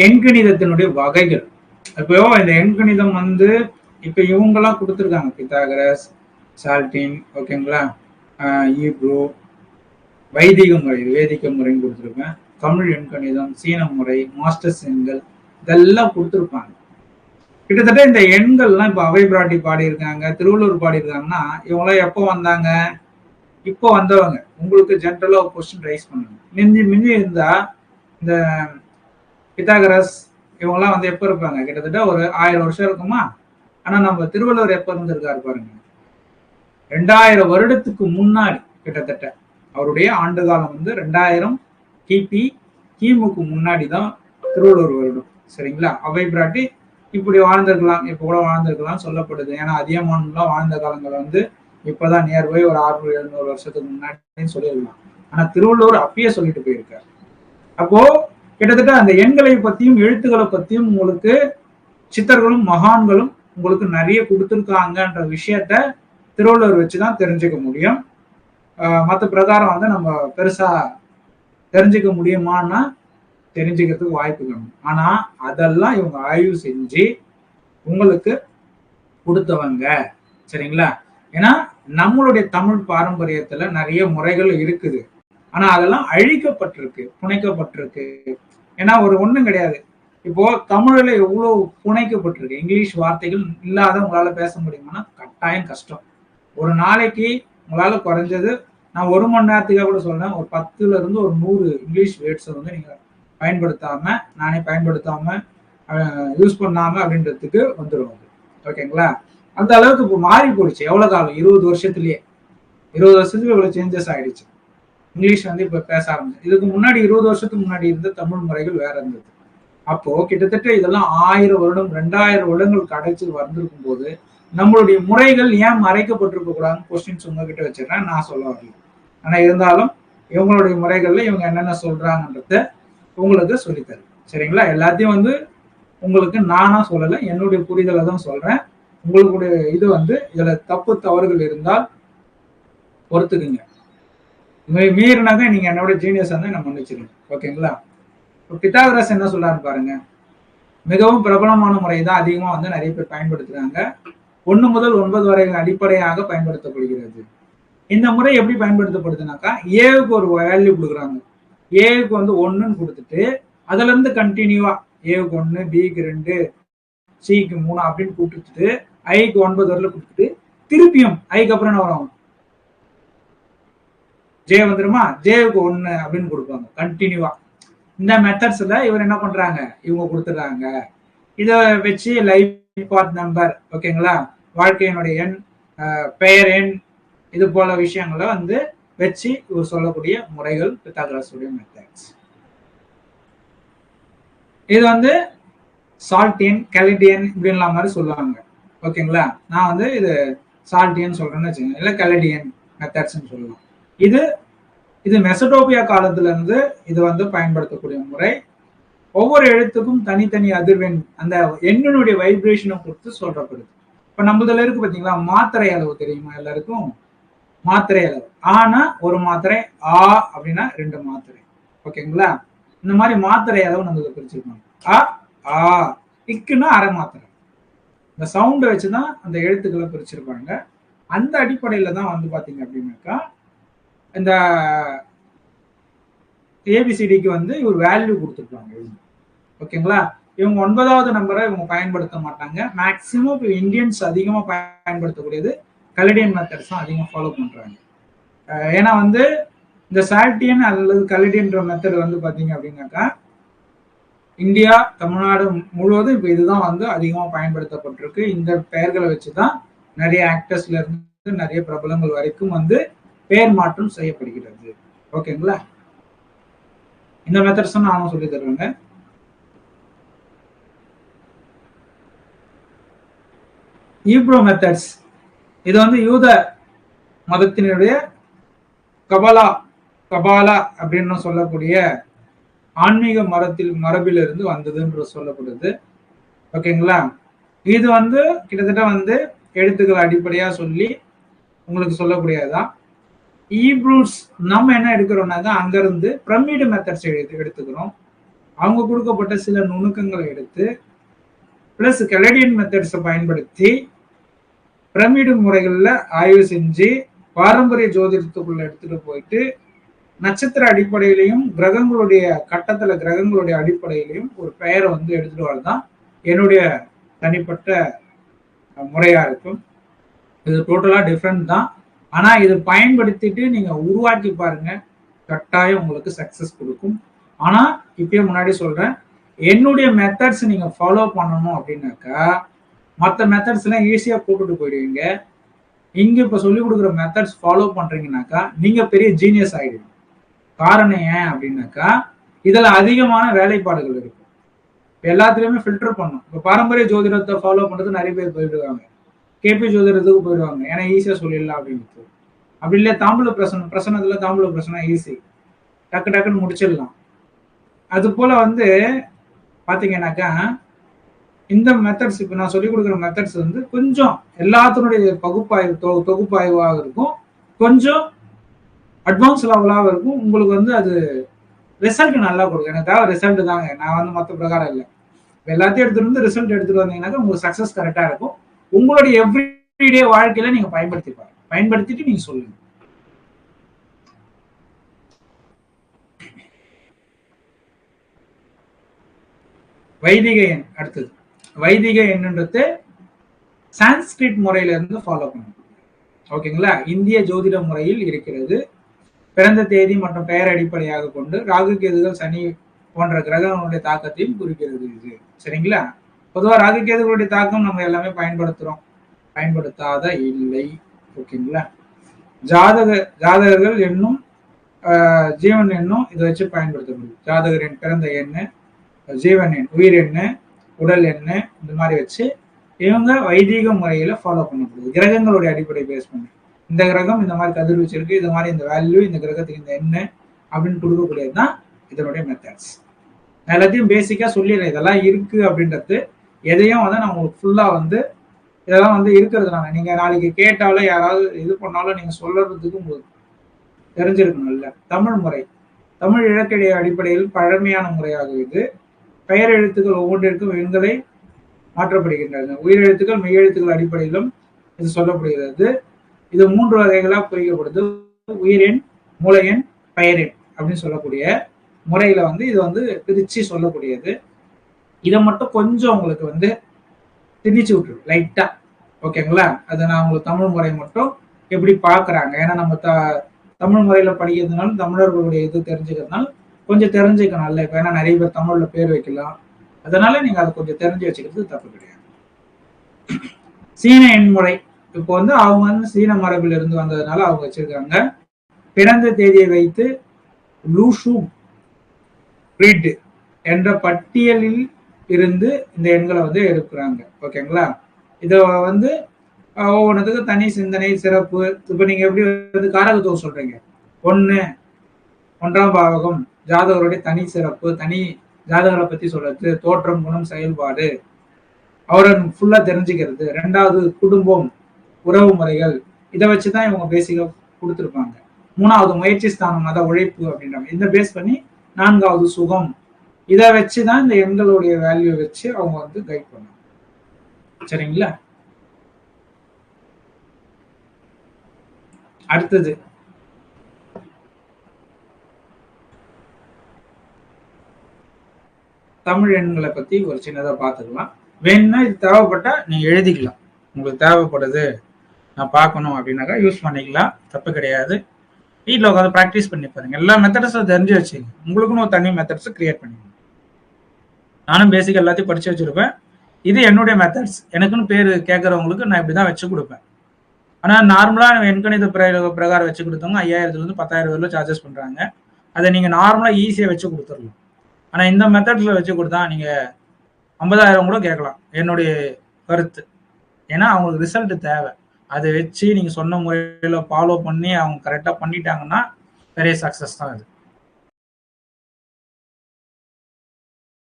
எண்கணிதத்தினுடைய வகைகள். இப்போ இந்த எண்கணிதம் வந்து இப்ப இவங்கெல்லாம் கொடுத்துருக்காங்க, பித்தாகரஸ், சால்டின், ஓகேங்களா, ஈப்ரோ, வைதிக முறை, வேதிக்க முறைன்னு கொடுத்துருக்கேன், தமிழ் எண்கணிதம், சீன முறை, மாஸ்டர்ஸ் எண்கள், இதெல்லாம் கொடுத்துருப்பாங்க. கிட்டத்தட்ட இந்த எண்கள்லாம் இப்ப அவை பிராட்டி பாடியிருக்காங்க, திருவள்ளுவர் பாடியிருக்காங்கன்னா இவங்களாம் எப்போ வந்தாங்க? இப்போ வந்தவங்க. உங்களுக்கு ஜென்ரலா ஒரு கொஸ்டின் ரைஸ் பண்ணுங்க. மிஞ்சி இருந்தா இந்த பித்தாகரஸ் இவங்கெல்லாம் வந்து எப்ப இருப்பாங்க? கிட்டத்தட்ட ஒரு 1000 வருஷம் இருக்குமா? ஆனா நம்ம திருவள்ளுவர் எப்ப இருந்திருக்காரு பாருங்க, 2000 வருடத்துக்கு முன்னாடி. கிட்டத்தட்ட அவருடைய ஆண்டு காலம் வந்து 2000 கிபி, கிமுக்கு முன்னாடி தான் திருவள்ளுவர் வருடம். சரிங்களா? அவை பிராட்டி இப்படி வாழ்ந்திருக்கலாம், இப்ப கூட வாழ்ந்திருக்கலாம் சொல்லப்படுது. ஏன்னா அதியமான்லாம் வாழ்ந்த காலங்கள் வந்து இப்பதான் நியர்பை ஒரு 600-700 வருஷத்துக்கு முன்னாடி சொல்லிடலாம். ஆனா திருவள்ளுவர் அப்பயே சொல்லிட்டு போயிருக்காரு. அப்போ கிட்டத்தட்ட அந்த எண்களை பத்தியும் எழுத்துக்களை பத்தியும் உங்களுக்கு சித்தர்களும் மகான்களும் உங்களுக்கு நிறைய கொடுத்துருக்காங்கன்ற விஷயத்த திருவள்ளுவர் வச்சுதான் தெரிஞ்சுக்க முடியும். மற்ற பிரகாரம் வந்து நம்ம பெருசா தெரிஞ்சுக்க முடியுமான்னா தெரிஞ்சுக்கிறதுக்கு வாய்ப்பு கம்மி. ஆனா அதெல்லாம் இவங்க ஆய்வு செஞ்சு உங்களுக்கு கொடுத்தவங்க. சரிங்களா? ஏன்னா நம்மளுடைய தமிழ் பாரம்பரியத்துல நிறைய முறைகள் இருக்குது. ஆனா அதெல்லாம் அழிக்கப்பட்டிருக்கு, புனைக்கப்பட்டிருக்கு. ஏன்னா ஒரு ஒண்ணும் கிடையாது. இப்போ தமிழ்ல எவ்வளவு புனைக்கப்பட்டிருக்கு. இங்கிலீஷ் வார்த்தைகள் இல்லாத உங்களால பேச முடியுமானா கட்டாயம் கஷ்டம். ஒரு நாளைக்கு உங்களால குறைஞ்சது, நான் 1 மணி நேரத்துக்காக கூட சொல்றேன், ஒரு 10ல இருந்து ஒரு 100 இங்கிலீஷ் வேர்ட்ஸை வந்து நீங்க பயன்படுத்தாம, நானே பயன்படுத்தாம, யூஸ் பண்ணாம அப்படின்றதுக்கு வந்துடும். ஓகேங்களா? அந்த அளவுக்கு இப்போ மாறி போயிடுச்சு. எவ்வளவு காலம்? 20 வருஷத்துலயே 20 வருஷத்துக்கு இவ்வளவு சேஞ்சஸ் ஆயிடுச்சு. இங்கிலீஷ் வந்து இப்ப பேச ஆரம்பிச்சு. இதுக்கு முன்னாடி 20 வருஷத்துக்கு முன்னாடி இருந்த தமிழ் முறைகள் வேற இருந்தது. அப்போ கிட்டத்தட்ட இதெல்லாம் 1000 வருடம் 2000 வருடங்கள் கடைச்சு வந்திருக்கும் போது நம்மளுடைய முறைகள் ஏன் மறைக்கப்பட்டிருக்க கூடாதுன்னு கொஸ்டின்ஸ் உங்ககிட்ட வச்சிடறேன். நான் சொல்ல வரல. ஆனா இருந்தாலும் இவங்களுடைய முறைகள்ல இவங்க என்னென்ன சொல்றாங்கன்றத உங்களுக்கு சொல்லித்தரேன். சரிங்களா? எல்லாத்தையும் வந்து உங்களுக்கு நானா சொல்லல, என்னுடைய புரிதலை தான் சொல்றேன். உங்களுடைய இது வந்து இதுல தப்பு தவறுகள் இருந்தால் பொறுத்துக்குங்க. மீறினாக நீங்க என்னோட ஜீனியஸ் வந்து நான் மன்னிச்சிருங்க. ஓகேங்களா? பித்தாகரஸ் என்ன சொல்றாரு பாருங்க. மிகவும் பிரபலமான முறை தான் அதிகமா வந்து நிறைய பேர் பயன்படுத்துறாங்க. 1 முதல் 9 வரை அடிப்படையாக பயன்படுத்தப்படுகிறது. இந்த முறை எப்படி பயன்படுத்தப்படுதுனாக்கா, ஏவுக்கு ஒரு வேல்யூ கொடுக்குறாங்க. ஏவுக்கு வந்து 1ன்னு கொடுத்துட்டு அதுல இருந்து கண்டினியூவா ஏவுக்கு 1, பிக்கு 2, சிக்கு 3 அப்படின்னு கொடுத்துட்டு ஐக்கு 9 வரல கொடுத்துட்டு திருப்பியும் ஐக்கு அப்புறம் என்ன வரும்? ஜே வந்துருமா? ஜேவுக்கு 1 அப்படின்னு கொடுப்பாங்க கண்டினியூவா. இந்த மெத்தட்ஸ்ல இவர் என்ன பண்றாங்க? இவங்க கொடுத்துறாங்க. இதை வச்சு லைஃப் பார்ட் நம்பர், ஓகேங்களா, வாழ்க்கையினுடைய எண், பெயர் எண், இது போல விஷயங்களை வந்து வச்சு இவர் சொல்லக்கூடிய முறைகள் பித்தாகரஸுடைய மெத்தட்ஸ். இது வந்து சால்டியன், கெலடியன் இப்படின்லாம் மாதிரி சொல்லுவாங்க. ஓகேங்களா? நான் வந்து இது சால்டியன் சொல்றேன்னு வச்சுக்கோங்க, இல்லை கெலடியன் மெத்தட்ஸ்ன்னு சொல்லலாம். இது மெசடோபியா காலத்துல இருந்து இது வந்து பயன்படுத்தக்கூடிய முறை. ஒவ்வொரு எழுத்துக்கும் தனித்தனி அதிர்வெண், அந்த எண்ணினுடைய வைப்ரேஷனை பொறுத்து சொல்லப்படுது. இப்ப நம்மளதுல இருக்கு பாத்தீங்களா, மாத்திரை அளவு தெரியுமா எல்லாருக்கும்? மாத்திரை அளவு. ஆனா ஒரு மாத்திரை, ஆ அப்படின்னா 2 மாத்திரை. ஓகேங்களா? இந்த மாதிரி மாத்திரை அளவு நம்மளுக்கு பிரிச்சிருப்பாங்க. ஆ, ஆ, இக்குன்னா அரை மாத்திரை. இந்த சவுண்டை வச்சுதான் அந்த எழுத்துக்களை பிரிச்சிருப்பாங்க. அந்த அடிப்படையில தான் வந்து பாத்தீங்க அப்படின்னாக்கா இந்த ஏபிசிடிக்கு வந்து ஒரு வேல்யூ கொடுத்துருப்பாங்க. ஓகேங்களா? இவங்க 9வது நம்பரை இவங்க பயன்படுத்த மாட்டாங்க. மேக்சிமம் இப்போ இந்தியன்ஸ் அதிகமா பயன்படுத்தக்கூடியது கலடியன் மெத்தட்ஸ் தான் அதிகமாக ஃபாலோ பண்றாங்க. ஏன்னா வந்து இந்த சால்டியன் அல்லது கலடியன்ற மெத்தட் வந்து பாத்தீங்க அப்படின்னாக்கா இந்தியா, தமிழ்நாடு முழுவதும் இப்போ இதுதான் வந்து அதிகமா பயன்படுத்தப்பட்டிருக்கு. இந்த பெயர்களை வச்சுதான் நிறைய ஆக்டர்ஸ்ல இருந்து நிறைய பிரபலங்கள் வரைக்கும் வந்து பெயர் மாற்றம் செய்யப்படுகிறது. ஓகேங்களா? இந்த மெத்தட்ஸ் நானும் சொல்லி தருவேங்க. ஈப்ரோ மெத்தட்ஸ், இது வந்து யூத மதத்தினுடைய கபாலா அப்படின்னு சொல்லக்கூடிய ஆன்மீக மரபிலிருந்து வந்ததுன்ற சொல்லப்படுது. ஓகேங்களா? இது வந்து கிட்டத்தட்ட வந்து எழுத்துக்கள் அடிப்படையா சொல்லி உங்களுக்கு சொல்லக்கூடியதுதான். ஈப்ரூஸ் நம்ம என்ன எடுக்கிறோம்னாக்கா அங்கிருந்து பிரமிடு மெத்தட்ஸ் எடுத்துக்கிறோம். அவங்க கொடுக்கப்பட்ட சில நுணுக்கங்களை எடுத்து பிளஸ் கெனடியன் மெத்தட்ஸை பயன்படுத்தி பிரமிடு முறைகள்ல ஆய்வு செஞ்சு பாரம்பரிய ஜோதிடத்துக்குள்ள எடுத்துட்டு போயிட்டு நட்சத்திர அடிப்படையிலையும் கிரகங்களுடைய கட்டத்துல கிரகங்களுடைய அடிப்படையிலையும் ஒரு பெயரை வந்து எடுத்துட்டு வரதான் என்னுடைய தனிப்பட்ட முறையா இருக்கும். இது டோட்டலா டிஃப்ரெண்ட் தான். ஆனா இது பயன்படுத்திட்டு நீங்க உருவாக்கி பாருங்க, கட்டாயம் உங்களுக்கு சக்சஸ் கொடுக்கும். ஆனா இப்பயே முன்னாடி சொல்றேன், என்னுடைய மெத்தட்ஸ் நீங்க ஃபாலோ பண்ணணும் அப்படின்னாக்கா மற்ற மெத்தட்ஸ் எல்லாம் ஈஸியா போட்டுட்டு போயிடுவீங்க. இங்க இப்ப சொல்லிக் கொடுக்குற மெத்தட்ஸ் ஃபாலோ பண்றீங்கன்னாக்கா நீங்க பெரிய ஜீனியஸ் ஆயிடுவீங்க. காரணம் ஏன் அப்படின்னாக்கா இதுல அதிகமான வேலைப்பாடுகள் இருக்கும். எல்லாத்துலயுமே ஃபில்டர் பண்ணும். இப்ப பாரம்பரிய ஜோதிடத்தை ஃபாலோ பண்றது நிறைய பேர் போயிடுவாங்க, கேபி ஜோதிடத்துக்கு போயிடுவாங்க, ஏன்னா ஈஸியா சொல்லிடலாம் அப்படின்னு. அப்படி இல்லையா தாம்பூல பிரசனத்துல தாம்பூல பிரசனம் ஈஸி, டக்கு டக்குன்னு முடிச்சிடலாம். அது போல வந்து பாத்தீங்கன்னாக்கா இந்த மெத்தட்ஸ் இப்ப நான் சொல்லிக் கொடுக்குற மெத்தட்ஸ் வந்து கொஞ்சம் எல்லாத்தினுடைய பகுப்பாய்வு தொகுப்பாய்வாக இருக்கும், கொஞ்சம் அட்வான்ஸ் லெவலாக இருக்கும். உங்களுக்கு வந்து அது ரிசல்ட் நல்லா கொடுக்கும். எனக்கு தேவை ரிசல்ட் தாங்க, நான் வந்து மற்ற பிரகாரம் இல்லை. எல்லாத்தையும் எடுத்துட்டு வந்து ரிசல்ட் எடுத்துட்டு வந்தீங்கன்னாக்கா உங்களுக்கு சக்சஸ் கரெக்டா இருக்கும். உங்களுடைய எவ்ரிடே வாழ்க்கையில நீங்க பயன்படுத்திட்டு நீங்க சொல்லுங்க. வைதிக எண் அடுத்தது. வைதிக எண்ணுன்றது சான்ஸ்கிரிட் முறையில இருந்து ஃபாலோ பண்ணணும். ஓகேங்களா? இந்திய ஜோதிட முறையில் இருக்கிறது. பிறந்த தேதி மற்றும் பெயர் அடிப்படையாக கொண்டு ராகு கேதுகள் சனி போன்ற கிரகங்களுடைய தாக்கத்தையும் குறிக்கிறது இது. சரிங்களா? பொதுவா ராகு கேதுகளுடைய தாக்கம் நம்ம எல்லாமே பயன்படுத்தாத இல்லை. ஓகேங்களா? ஜாதகர்கள் என்னும் ஜீவன் எண்ணும் இதை வச்சு பயன்படுத்த முடியும். ஜாதகரின் பிறந்த எண்ணு, ஜீவன் எண், உயிர் எண்ணு, உடல் எண்ணு, இந்த மாதிரி வச்சு இவங்க வைதீக முறையில ஃபாலோ பண்ணப்படுது. கிரகங்களுடைய அடிப்படை பேஸ் பண்ணி இந்த கிரகம் இந்த மாதிரி கதிர்வீச்சு இருக்கு, இந்த மாதிரி இந்த வேல்யூ, இந்த கிரகத்துக்கு இந்த எண்ணு அப்படின்னு கொடுக்கக்கூடியது தான் இதனுடைய மெத்தட்ஸ். எல்லாத்தையும் பேசிக்கா சொல்லிடுறேன், இதெல்லாம் இருக்கு அப்படின்றது. எதையும் வந்து நான் உங்களுக்கு ஃபுல்லா வந்து இதெல்லாம் வந்து இருக்கிறதுனால நீங்க நாளைக்கு கேட்டாலும் யாராவது இது பண்ணாலும் நீங்க சொல்றதுக்கு உங்களுக்கு தெரிஞ்சிருக்கணும். இல்ல தமிழ் முறை, தமிழ் இலக்கிய அடிப்படையில் பழமையான முறையாக இது. பெயர் எழுத்துக்கள் ஒவ்வொன்றிற்கும் எண்களை மாற்றப்படுகின்றன. உயிரெழுத்துக்கள் மெய்யெழுத்துக்கள் அடிப்படையிலும் இது சொல்லப்படுகிறது. இது 3 வகைகளா பிரிக்கப்படுது. உயிரெண், மூளையெண், பெயரெண் அப்படின்னு சொல்லக்கூடிய முறையில வந்து இது வந்து பிரிச்சு சொல்லக்கூடியது. இதை மட்டும் கொஞ்சம் உங்களுக்கு வந்து திணிச்சு விட்டுரு லைட்டா. ஓகேங்களா? அது நான் உங்களுக்கு தமிழ் முறை மட்டும் எப்படி பாக்குறாங்க, ஏன்னா நம்ம தமிழ் முறையில படிக்கிறதுனால தமிழர்களுடைய இது தெரிஞ்சுக்கிறதுனால கொஞ்சம் தெரிஞ்சுக்கணும்ல. இப்ப ஏன்னா நிறைய பேர் தமிழ்ல பேர் வைக்கலாம், அதனால நீங்க அதை கொஞ்சம் தெரிஞ்சு வச்சுக்கிறது தப்பு கிடையாது. சீன எண்முறை இப்போ வந்து அவங்க வந்து சீன மரபில் இருந்து வந்ததுனால அவங்க வச்சிருக்காங்க. பிறந்த தேதியை வைத்து லூஷு ரீட் என்ற பட்டியலில் இருந்து இந்த எண்களை வந்து எடுக்கிறாங்க. ஓகேங்களா? இதை வந்து ஒவ்வொன்றுத்துக்கு தனி சிந்தனை சிறப்பு. இப்ப நீங்க எப்படி வந்து காரகத்துவம் சொல்றீங்க, 1ஆம் பாவகம் ஜாதகருடைய தனி சிறப்பு, தனி ஜாதகரை பத்தி சொல்றது, தோற்றம், குணம், செயல்பாடு, அவரை ஃபுல்லா தெரிஞ்சுக்கிறது. 2வது குடும்பம், உறவு முறைகள், இதை வச்சுதான் இவங்க பேசிக்கா கொடுத்துருப்பாங்க. 3வது முயற்சி ஸ்தானம், அத உழைப்பு அப்படின்றாங்க. இந்த பேஸ் பண்ணி 4வது சுகம், இதை வச்சுதான் இந்த எண்களுடைய வேல்யூ வச்சு அவங்க வந்து கைட் பண்ணுவாங்க. சரிங்களா? அடுத்தது தமிழ் எண்களை பத்தி ஒரு சின்னதா பார்த்துக்கலாம். வேணும்னா இது தேவைப்பட்டா நீங்க எழுதிக்கலாம். உங்களுக்கு தேவைப்படுது நான் பார்க்கணும் அப்படின்னாக்கா யூஸ் பண்ணிக்கலாம், தப்பு கிடையாது. வீட்டில் உட்காந்து ப்ராக்டிஸ் பண்ணி பாருங்க. எல்லா மெத்தட்ஸும் தெரிஞ்சு வச்சுங்க. உங்களுக்குன்னு ஒரு தனி மெத்தட்ஸ் கிரியேட் பண்ணிக்கணும். நானும் பேசிக் எல்லாத்தையும் படிச்சு வச்சிருப்பேன். இது என்னுடைய மெத்தட்ஸ். எனக்குன்னு பேர் கேட்கறவங்களுக்கு நான் இப்படிதான் வச்சு கொடுப்பேன். ஆனா நார்மலா எண்கணித பிரகாரம் வச்சு கொடுத்தவங்க 5000 10,000 வரையில சார்ஜஸ் பண்றாங்க. அதை நீங்க நார்மலா ஈஸியா வச்சு கொடுத்துடலாம். ஆனா இந்த மெத்தட்ஸ்ல வச்சு கொடுத்தா நீங்க 50,000 கூட கேட்கலாம், என்னுடைய கருத்து. ஏன்னா அவங்களுக்கு ரிசல்ட் தேவை. அதை வச்சு நீங்க சொன்ன முறையில ஃபாலோ பண்ணி அவங்க கரெக்டா பண்ணிட்டாங்கன்னா பெரிய சக்சஸ் தான் அது.